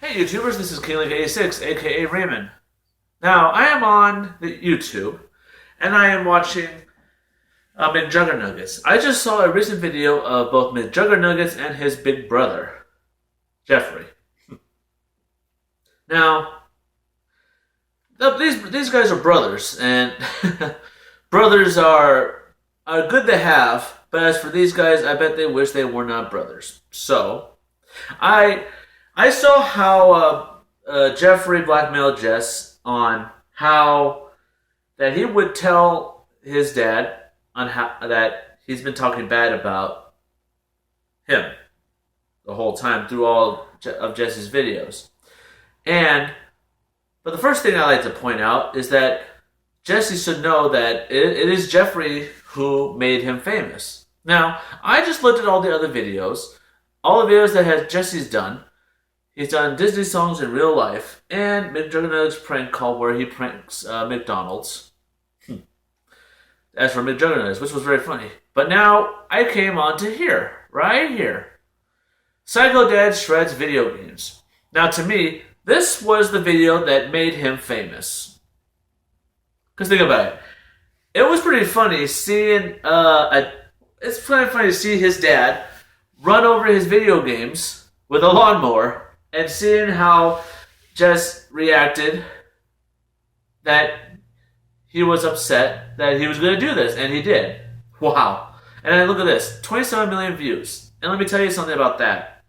Hey YouTubers, this is KingLink86, aka Raymond. Now, I am on the YouTube, and I am watching McJuggernuggets. I just saw a recent video of both McJuggernuggets and his big brother, Jeffrey. Now, these guys are brothers, and brothers are good to have, but as for these guys, I bet they wish they were not brothers. So, I saw how Jeffrey blackmailed Jess on how that he would tell his dad on how that he's been talking bad about him the whole time through all of Jesse's videos. But the first thing I like to point out is that Jesse should know that it is Jeffrey who made him famous. Now, I just looked at all the other videos, all the videos that Jesse's done. He's done Disney songs in real life, and McJuggernuggets prank call where he pranks McDonald's. As for McJuggernuggets, which was very funny. But now, I came on to here, right here. Psycho Dad Shreds video games. Now to me, this was the video that made him famous. Because think about it. It was pretty funny seeing, it's pretty funny to see his dad run over his video games with a lawnmower, and seeing how Jess reacted, that he was upset that he was going to do this, and he did. Wow. And then look at this, 27 million views. And let me tell you something about that.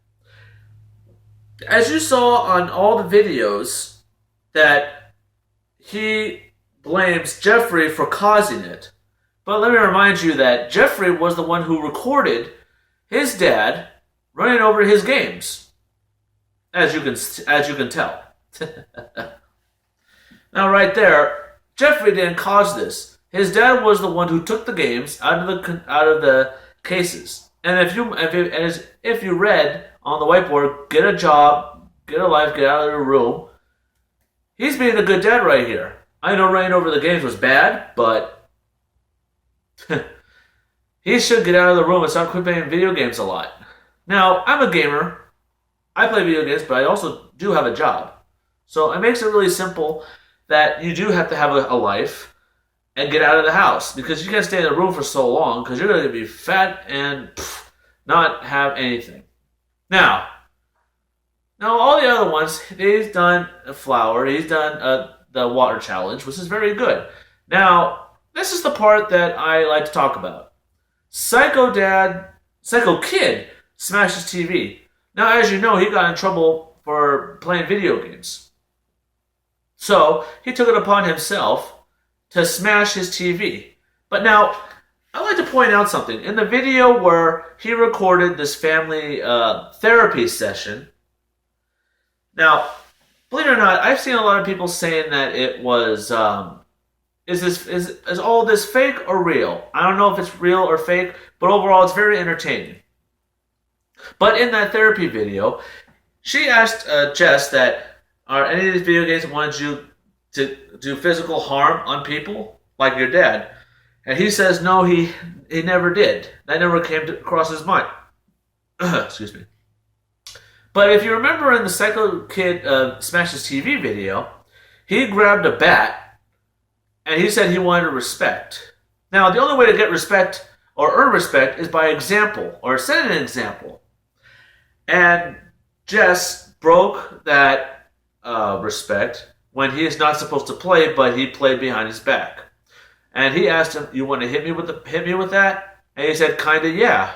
As you saw on all the videos, that he blames Jeffrey for causing it. But let me remind you that Jeffrey was the one who recorded his dad running over his games. As you can tell. Now, right there, Jeffrey didn't cause this. His dad was the one who took the games out of the cases. And if you read on the whiteboard, get a job, get a life, get out of the room, he's being a good dad right here. I know running over the games was bad, but he should get out of the room and start quit playing video games a lot. Now, I'm a gamer. I play video games, but I also do have a job. So it makes it really simple that you do have to have a life and get out of the house. Because you can't stay in the room for so long because you're going to be fat and not have anything. Now all the other ones, he's done a flower, he's done the water challenge, which is very good. Now, this is the part that I like to talk about. Psycho Kid smashes TV. Now, as you know, he got in trouble for playing video games. So, he took it upon himself to smash his TV. But now, I'd like to point out something. In the video where he recorded this family therapy session, now, believe it or not, I've seen a lot of people saying that it was, is all this fake or real? I don't know if it's real or fake, but overall, it's very entertaining. But in that therapy video, she asked Jess that, are any of these video games wanted you to do physical harm on people, like your dad? And he says no, he never did. That never came across his mind. Excuse me. But if you remember in the Psycho Kid Smashes TV video, he grabbed a bat, and he said he wanted respect. Now, the only way to get respect or earn respect is by example, or set an example. And Jess broke that respect when he is not supposed to play, but he played behind his back. And he asked him, "You want to hit me with that?" And he said, "Kinda, yeah."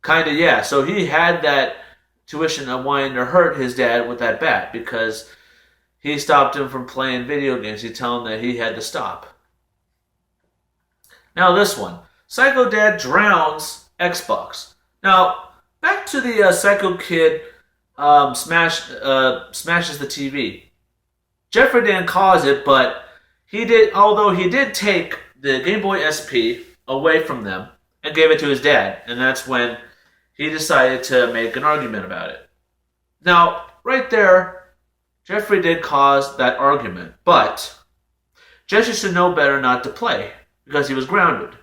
Kinda, yeah. So he had that tuition of wanting to hurt his dad with that bat because he stopped him from playing video games. He told him that he had to stop. Now this one, Psycho Dad drowns Xbox. Now, back to the Psycho Kid smashes the TV. Jeffrey didn't cause it, but he did. Although he did take the Game Boy SP away from them and gave it to his dad, and that's when he decided to make an argument about it. Now, right there, Jeffrey did cause that argument, but Jesse should know better not to play because he was grounded.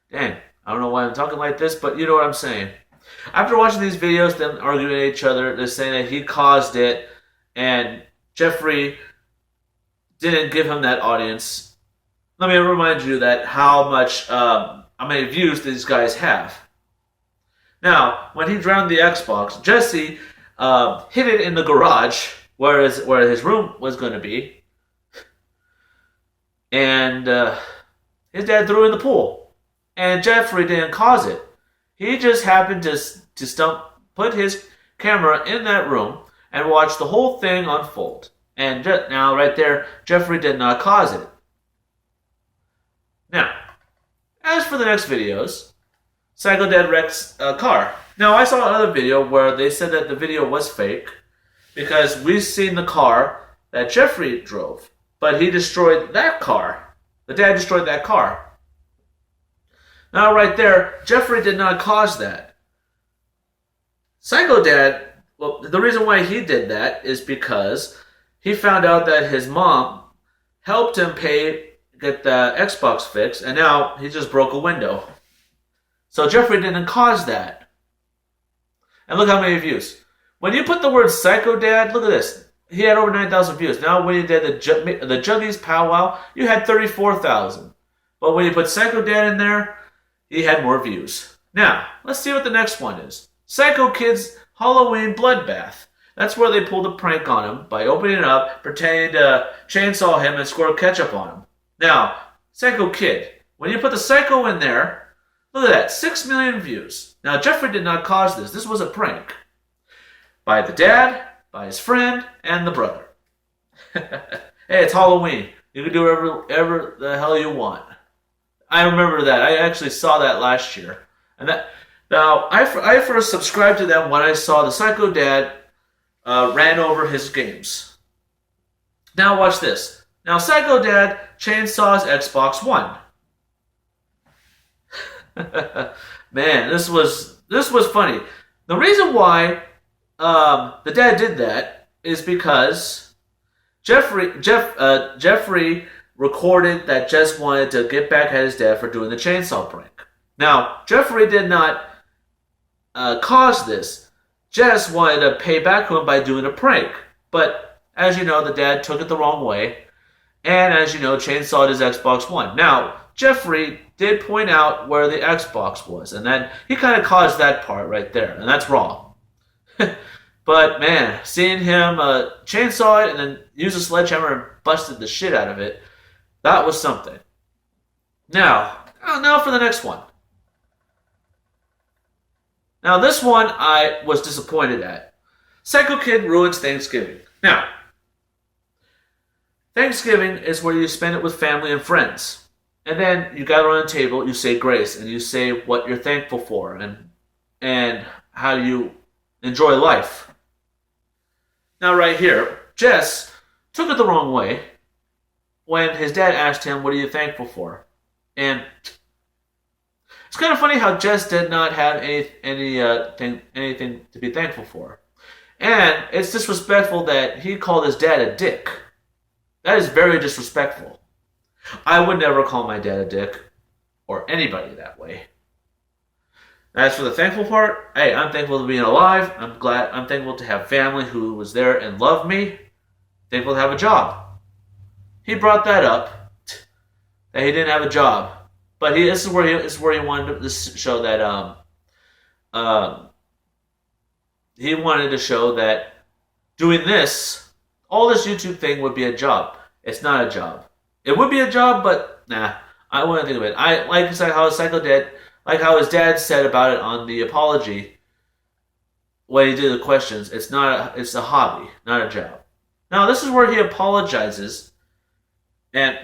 Dang. I don't know why I'm talking like this, but you know what I'm saying. After watching these videos, them arguing at each other, they're saying that he caused it, and Jeffrey didn't give him that audience. Let me remind you that how many views these guys have. Now, when he drowned the Xbox, Jesse hid it in the garage, where his room was going to be, and his dad threw it in the pool. And Jeffrey didn't cause it. He just happened to put his camera in that room and watch the whole thing unfold. And now, right there, Jeffrey did not cause it. Now, as for the next videos, Psycho Dad wrecks a car. Now, I saw another video where they said that the video was fake because we've seen the car that Jeffrey drove, but he destroyed that car. The dad destroyed that car. Now, right there, Jeffrey did not cause that. Psycho Dad, well, the reason why he did that is because he found out that his mom helped him get the Xbox fixed, and now he just broke a window. So Jeffrey didn't cause that. And look how many views. When you put the word Psycho Dad, look at this. He had over 9,000 views. Now when he did the Juggies powwow, you had 34,000. But when you put Psycho Dad in there, he had more views. Now, let's see what the next one is. Psycho Kid's Halloween Bloodbath. That's where they pulled a prank on him by opening it up, pretending to chainsaw him and squirt ketchup on him. Now, Psycho Kid. When you put the Psycho in there, look at that, 6 million views. Now, Jeffrey did not cause this. This was a prank. By the dad, by his friend, and the brother. Hey, it's Halloween. You can do whatever the hell you want. I remember that. I actually saw that last year. And that now, I first subscribed to them when I saw the Psycho Dad ran over his games. Now watch this. Now Psycho Dad chainsaws Xbox One. Man, this was funny. The reason why the dad did that is because Jeffrey recorded that Jess wanted to get back at his dad for doing the chainsaw prank. Now, Jeffrey did not cause this. Jess wanted to pay back to him by doing a prank. But, as you know, the dad took it the wrong way. And, as you know, chainsawed his Xbox One. Now, Jeffrey did point out where the Xbox was. And then he kind of caused that part right there. And that's wrong. But, man, seeing him chainsaw it and then use a sledgehammer and busted the shit out of it, that was something. Now for the next one. Now, this one I was disappointed at. Psycho Kid ruins Thanksgiving. Now, Thanksgiving is where you spend it with family and friends. And then you gather on a table, you say grace, and you say what you're thankful for and how you enjoy life. Now, right here, Jess took it the wrong way when his dad asked him, what are you thankful for? And it's kind of funny how Jess did not have anything to be thankful for. And it's disrespectful that he called his dad a dick. That is very disrespectful. I would never call my dad a dick or anybody that way. As for the thankful part, hey, I'm thankful to being alive. I'm thankful to have family who was there and loved me. Thankful to have a job. He brought that up, that he didn't have a job. But this is where he wanted to show that he wanted to show that doing this, all this YouTube thing would be a job. It's not a job. It would be a job, but nah, I wouldn't think of it. I like how his dad said about it on the apology when he did the questions. It's a hobby, not a job. Now this is where he apologizes, and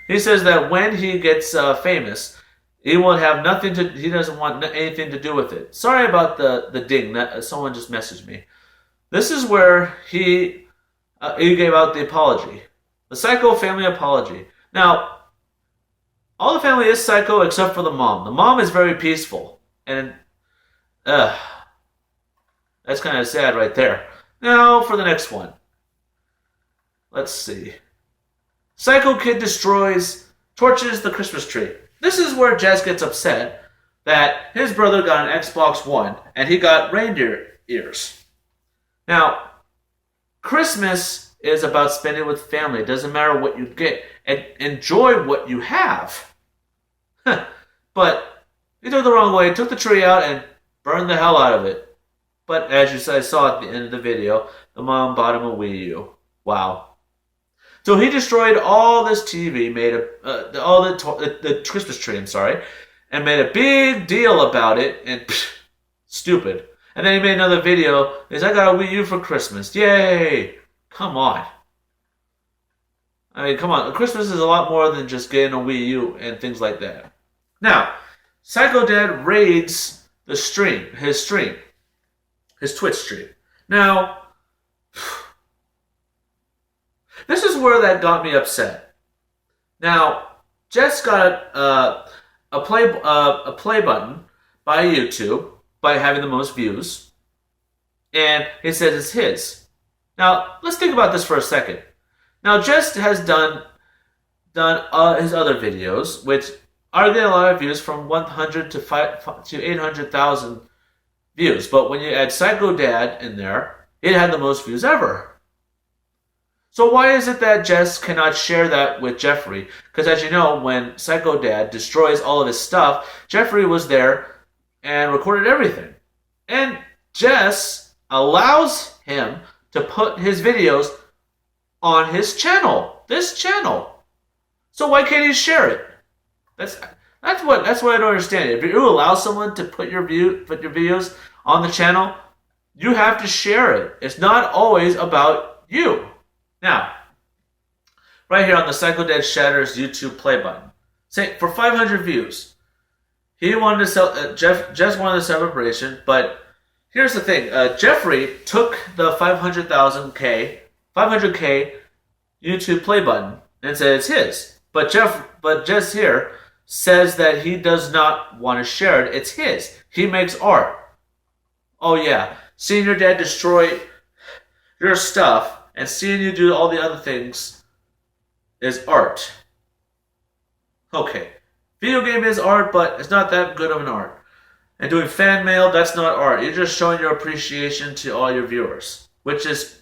he says that when he gets famous, he will have nothing to. He doesn't want anything to do with it. Sorry about the ding. That someone just messaged me. This is where he gave out the apology, the psycho family apology. Now, all the family is psycho except for the mom. The mom is very peaceful, and that's kind of sad right there. Now for the next one. Let's see. Psycho Kid torches the Christmas tree. This is where Jess gets upset that his brother got an Xbox One and he got reindeer ears. Now, Christmas is about spending with family. It doesn't matter what you get. And enjoy what you have. But he took it the wrong way. He took the tree out and burned the hell out of it. But as you saw at the end of the video, the mom bought him a Wii U. Wow. So he destroyed all this TV, made the Christmas tree, and made a big deal about it, and stupid. And then he made another video. He said, I got a Wii U for Christmas. Yay! Come on. I mean, come on. Christmas is a lot more than just getting a Wii U and things like that. Now, Psycho Dad raids the stream, his Twitch stream. Now, this is where that got me upset. Now, Jess got a play button by YouTube by having the most views, and he says it's his. Now, let's think about this for a second. Now, Jess has done his other videos, which are getting a lot of views, from 100 to 800,000 views. But when you add Psycho Dad in there, it had the most views ever. So why is it that Jess cannot share that with Jeffrey? Because as you know, when Psycho Dad destroys all of his stuff, Jeffrey was there and recorded everything. And Jess allows him to put his videos on his channel, this channel. So why can't he share it? That's what I don't understand. If you allow someone to put your videos on the channel, you have to share it. It's not always about you. Now, right here on the Psycho Dad Shatters YouTube play button, say for 500 views, he wanted to sell. Jess wanted a celebration, but here's the thing: Jeffrey took the 500K YouTube play button and said it's his. But Jess here says that he does not want to share it. It's his. He makes art. Oh yeah, seeing your dad destroy your stuff and seeing you do all the other things is art. Okay, video game is art, but it's not that good of an art. And doing fan mail, that's not art. You're just showing your appreciation to all your viewers, which is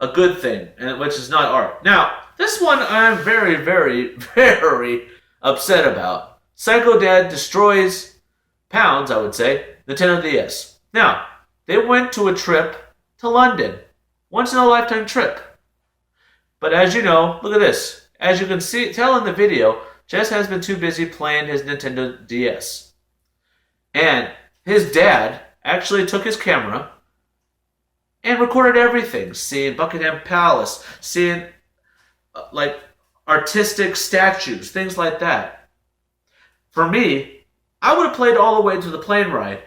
a good thing, and which is not art. Now, this one I'm very, very, very upset about. Psycho Dad destroys pounds, I would say, Nintendo DS. Now, they went to a trip to London. Once in a lifetime trip. But as you know, look at this. As you can tell in the video, Jess has been too busy playing his Nintendo DS. And his dad actually took his camera and recorded everything. Seeing Buckingham Palace, seeing like artistic statues, things like that. For me, I would have played all the way to the plane ride.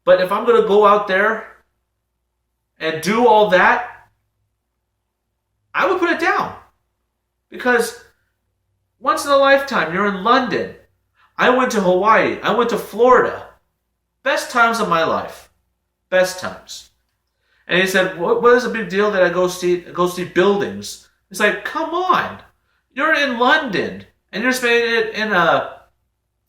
But if I'm going to go out there and do all that, I would put it down. Because once in a lifetime, you're in London. I went to Hawaii. I went to Florida. Best times of my life. Best times. And he said, what is the big deal that I go see buildings? It's like, come on. You're in London. And you're spending it in a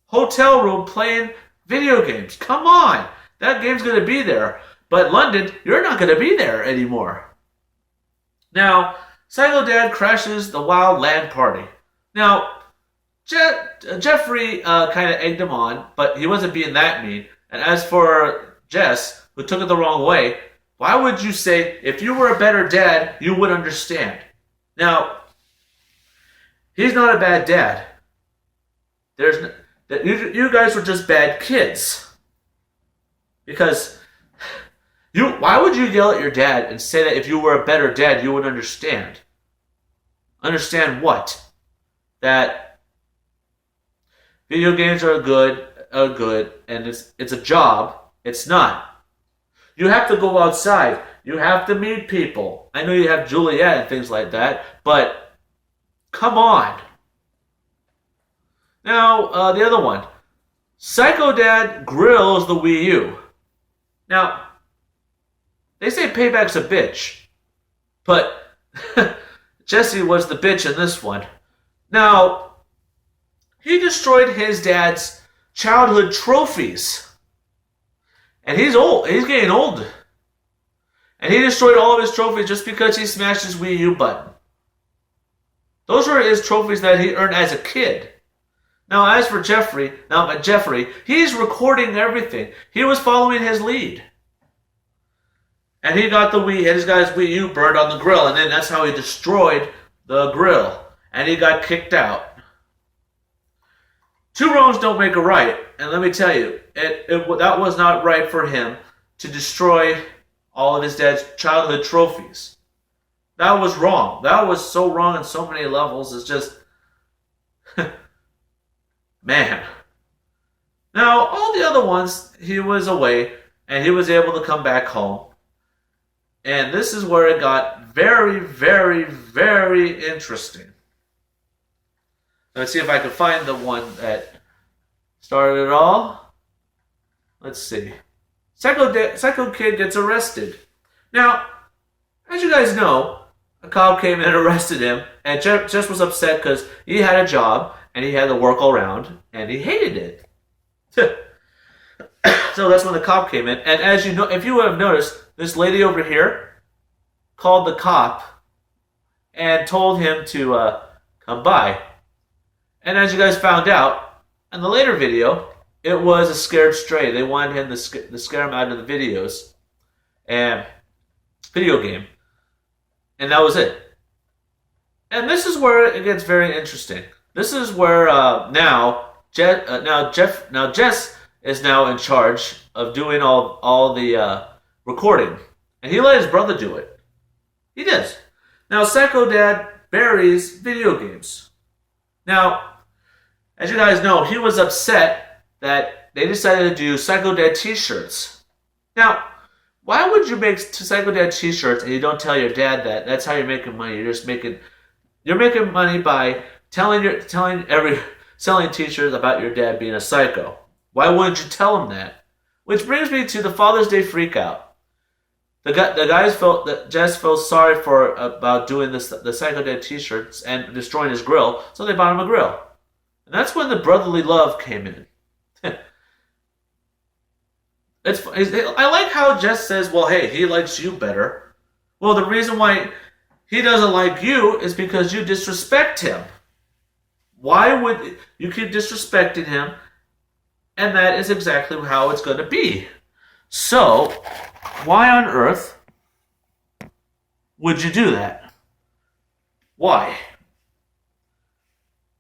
hotel room playing video games. Come on. That game's going to be there. But London, you're not going to be there anymore. Now, Psycho Dad crashes the Wild Land Party. Now, Jeffrey kind of egged him on, but he wasn't being that mean. And as for Jess, who took it the wrong way, why would you say, if you were a better dad, you would understand? Now, he's not a bad dad. You guys were just bad kids. Because why would you yell at your dad and say that if you were a better dad, you would understand? Understand what? That video games are good, and it's a job. It's not. You have to go outside. You have to meet people. I know you have Juliet and things like that, but come on. Now, the other one. Psycho Dad grills the Wii U. Now, they say payback's a bitch, but Jesse was the bitch in this one. Now, he destroyed his dad's childhood trophies. And he's old. He's getting old. And he destroyed all of his trophies just because he smashed his Wii U button. Those were his trophies that he earned as a kid. Now, as for Jeffrey, he's recording everything. He was following his lead. And he got his Wii U burned on the grill, and then that's how he destroyed the grill. And he got kicked out. Two wrongs don't make a right. And let me tell you, that was not right for him to destroy all of his dad's childhood trophies. That was wrong. That was so wrong on so many levels. It's just... man. Now, all the other ones, he was away, and he was able to come back home. And this is where it got very, very, very interesting. Let's see if I can find the one that started it all. Let's see. Psycho Kid gets arrested. Now, as you guys know, a cop came and arrested him, and Jess was upset because he had a job, and he had to work all around, and he hated it. So that's when the cop came in, and as you know, if you would have noticed, this lady over here called the cop and told him to come by. And as you guys found out, in the later video, it was a scared stray. They wanted him to scare him out of the videos and video game. And that was it. And this is where it gets very interesting. This is where Jess is now in charge of doing all the recording. And he let his brother do it. He does. Now, Psycho Dad buries video games. Now, as you guys know, he was upset that they decided to do Psycho Dad t-shirts. Now, why would you make Psycho Dad t-shirts and you don't tell your dad that? That's how you're making money. You're making money by selling t-shirts about your dad being a psycho. Why wouldn't you tell him that? Which brings me to the Father's Day freakout. The guys felt that Jess felt sorry about doing the Psycho Dad t-shirts and destroying his grill, so they bought him a grill. And that's when the brotherly love came in. I like how Jess says, well, hey, he likes you better. Well, the reason why he doesn't like you is because you disrespect him. Why would you keep disrespecting him? And that is exactly how it's going to be. So, why on earth would you do that? Why?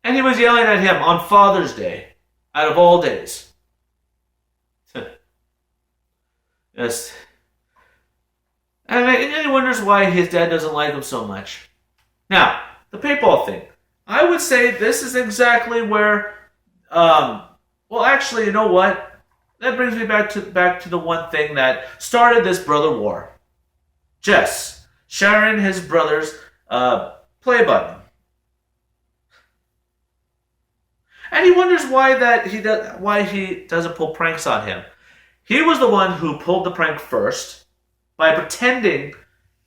And he was yelling at him on Father's Day, out of all days. Yes. And he wonders why his dad doesn't like him so much. Now, the paintball thing. I would say this is exactly where, well, actually, you know what? That brings me back to the one thing that started this brother war. Jess sharing his brother's play button. And he wonders why he doesn't pull pranks on him. He was the one who pulled the prank first by pretending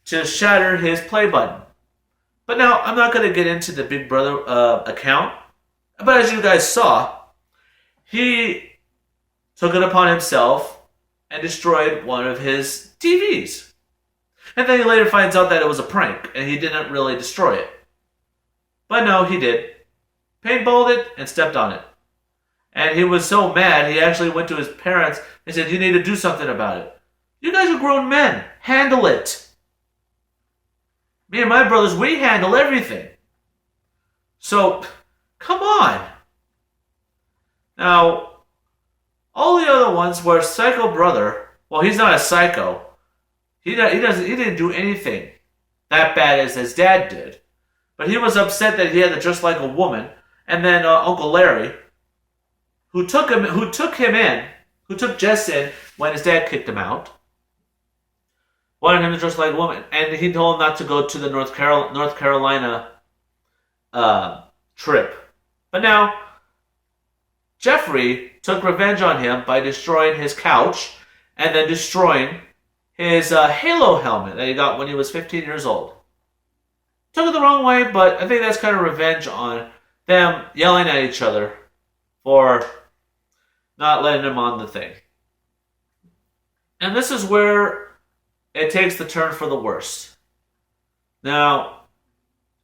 to shatter his play button. But now, I'm not going to get into the Bigbrudda account. But as you guys saw, he took it upon himself and destroyed one of his TVs. And then he later finds out that it was a prank, and he didn't really destroy it. But no, he did. Paintballed it and stepped on it. And he was so mad, he actually went to his parents and said, you need to do something about it. You guys are grown men. Handle it. Me and my brothers, we handle everything. So, come on. Now, all the other ones were Psycho Brother. Well, he's not a psycho. He didn't do anything that bad as his dad did. But he was upset that he had to dress like a woman. And then Uncle Larry, who took Jess in when his dad kicked him out, wanted him to dress like a woman, and he told him not to go to the North Carolina trip. But now, Jeffrey took revenge on him by destroying his couch and then destroying his Halo helmet that he got when he was 15 years old. Took it the wrong way, but I think that's kind of revenge on them yelling at each other for not letting him on the thing. And this is where it takes the turn for the worst. Now,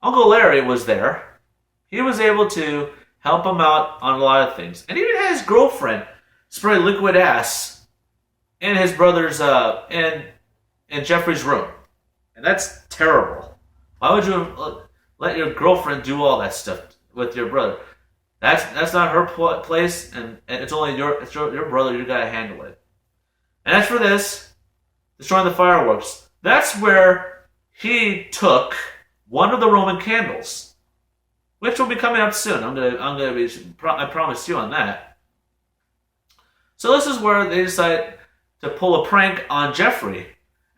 Uncle Larry was there. He was able to help him out on a lot of things. And even had his girlfriend spray liquid ass in his brother's, in Jeffrey's room. And that's terrible. Why would you let your girlfriend do all that stuff with your brother? That's not her place, and it's only your brother. You gotta handle it. And as for this, destroying the fireworks, that's where he took one of the Roman candles, which will be coming up soon. I promise you on that. So this is where they decide to pull a prank on Jeffrey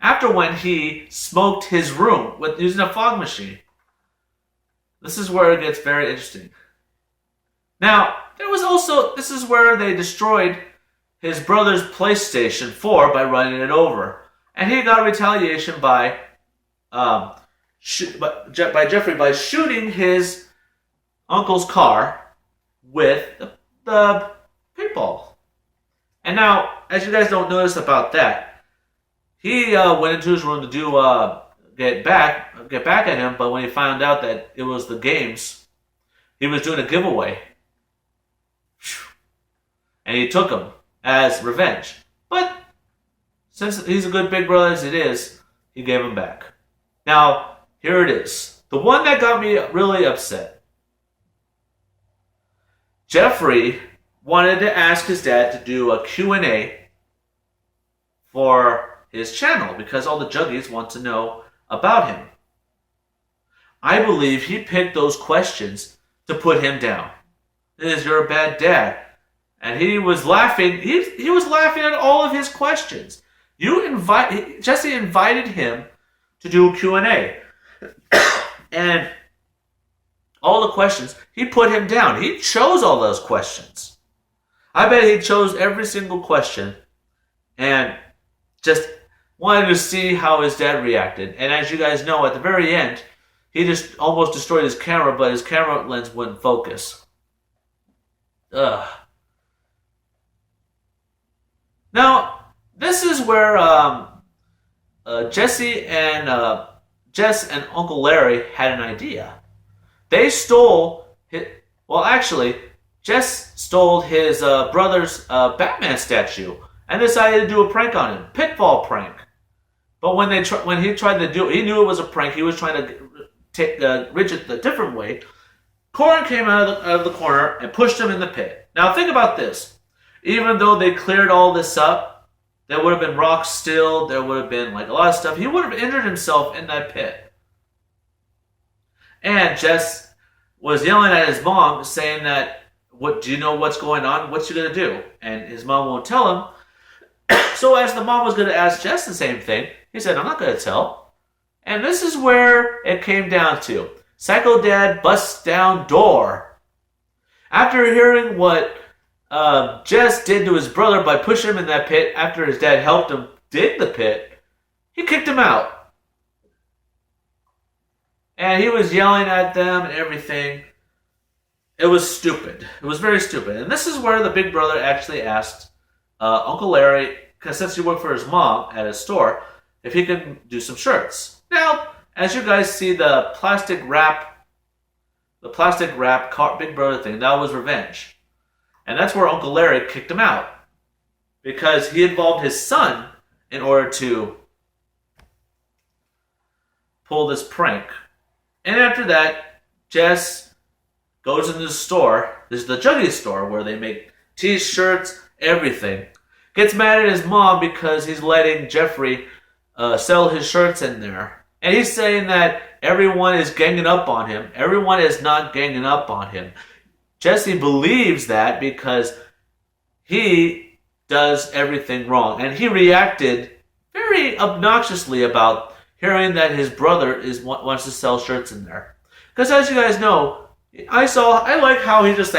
after when he smoked his room with using a fog machine. This is where it gets very interesting. Now, this is where they destroyed his brother's PlayStation 4 by running it over. And he got retaliation by Jeffrey by shooting his uncle's car with the paintball. And now, as you guys don't notice about that, he went into his room to get back at him, but when he found out that it was the games, he was doing a giveaway. And he took him as revenge. But since he's a good big brother as it is, he gave him back. Now, here it is. The one that got me really upset. Jeffrey wanted to ask his dad to do a Q&A for his channel because all the Juggies want to know about him. I believe he picked those questions to put him down. You're a bad dad. And he was laughing. He was laughing at all of his questions. Jesse invited him to do a Q&A. And all the questions, he put him down. He chose all those questions. I bet he chose every single question and just wanted to see how his dad reacted. And as you guys know, at the very end, he just almost destroyed his camera, but his camera lens wouldn't focus. Ugh. Now, this is where Jess and Uncle Larry had an idea. They stole Jess stole his brother's Batman statue and decided to do a prank on him, pitfall prank. But when he tried to do it, he knew it was a prank. He was trying to reach it a different way. Corin came out of the corner and pushed him in the pit. Now think about this. Even though they cleared all this up, there would have been rocks still, there would have been a lot of stuff. He would have injured himself in that pit. And Jess was yelling at his mom, saying that, do you know what's going on? What's you going to do? And his mom won't tell him. So as the mom was going to ask Jess the same thing, he said, I'm not going to tell. And this is where it came down to. Psycho Dad busts down door. After hearing what Jess did to his brother by pushing him in that pit after his dad helped him dig the pit, he kicked him out. And he was yelling at them and everything. It was stupid. It was very stupid. And this is where the big brother actually asked Uncle Larry, because since he worked for his mom at his store, if he could do some shirts. Now, as you guys see the plastic wrap Big Brother thing, that was revenge. And that's where Uncle Larry kicked him out. Because he involved his son in order to pull this prank. And after that, Jess goes into the store. This is the Juggies Store where they make t-shirts, everything. Gets mad at his mom because he's letting Jeffrey sell his shirts in there. And he's saying that everyone is ganging up on him. Everyone is not ganging up on him. Jesse believes that because he does everything wrong. And he reacted very obnoxiously about hearing that his brother wants to sell shirts in there. Because as you guys know, I like how he just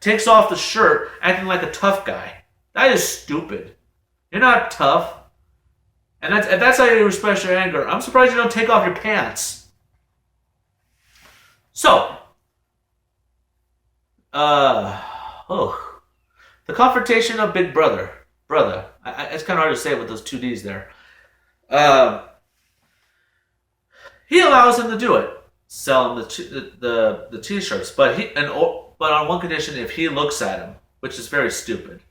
takes off the shirt acting like a tough guy. That is stupid. You're not tough. And that's how you express your anger. I'm surprised you don't take off your pants. So, The confrontation of Bigbrudda. It's kind of hard to say with those two D's there. He allows him to do it, sell him the t-shirts, but on one condition: if he looks at him, which is very stupid.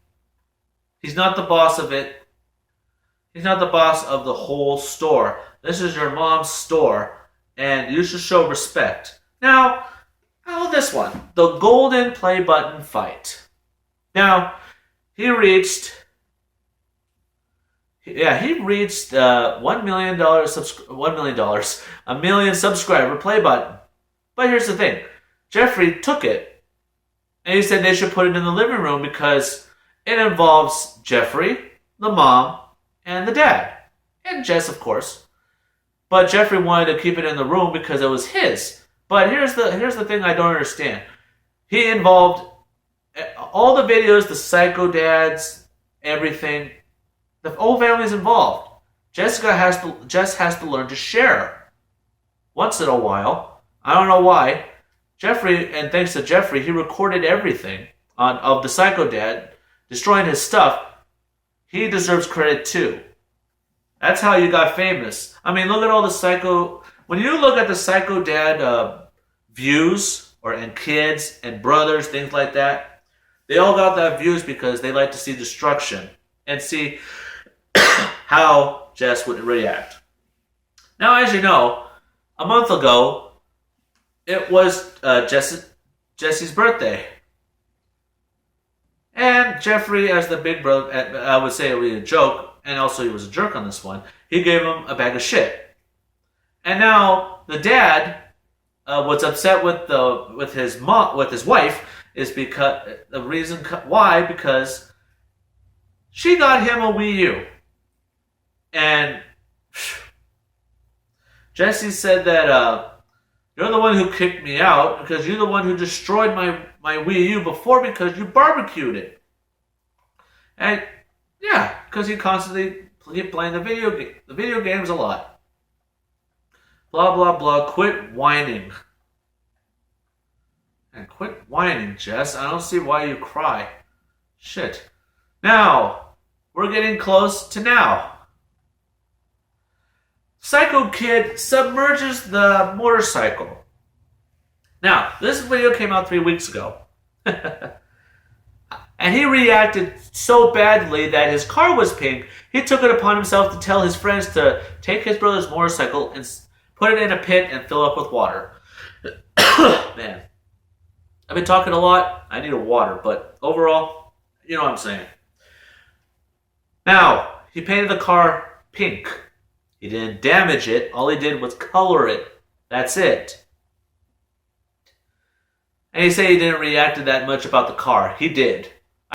He's not the boss of it. He's not the boss of the whole store. This is your mom's store, and you should show respect. Now, this one, the golden play button fight. Now, he reached $1 million subscriber play button. But here's the thing, Jeffrey took it, and he said they should put it in the living room because it involves Jeffrey, the mom, and the dad, and Jess, of course. But Jeffrey wanted to keep it in the room because it was his. But here's the thing I don't understand. He involved all the videos, the psycho dads, everything. The whole family's involved. Jess has to learn to share. Once in a while, I don't know why. Jeffrey, and thanks to Jeffrey, he recorded everything of the psycho dad destroying his stuff. He deserves credit too. That's how you got famous. I mean, look at all the psycho. When you look at the psycho dad views, and kids and brothers, things like that, they all got that views because they like to see destruction and see how Jess would react. Now, as you know, a month ago, it was Jesse's birthday. And Jeffrey, as the big brother, I would say it was a joke, and also he was a jerk on this one, he gave him a bag of shit. And now the dad, what's upset with his wife is because the reason why, because she got him a Wii U. And Jesse said that you're the one who kicked me out because you're the one who destroyed my Wii U before because you barbecued it. And yeah, because he constantly playing the video games a lot. Blah, blah, blah. Quit whining. And quit whining, Jess. I don't see why you cry. Shit. Now, we're getting close to now. Psycho Kid submerges the motorcycle. Now, this video came out 3 weeks ago. And he reacted so badly that his car was pink, he took it upon himself to tell his friends to take his brother's motorcycle and put it in a pit and fill it up with water. Man, I've been talking a lot. I need a water, but overall, you know what I'm saying. Now, he painted the car pink. He didn't damage it. All he did was color it. That's it. And he said he didn't react to that much about the car. He did.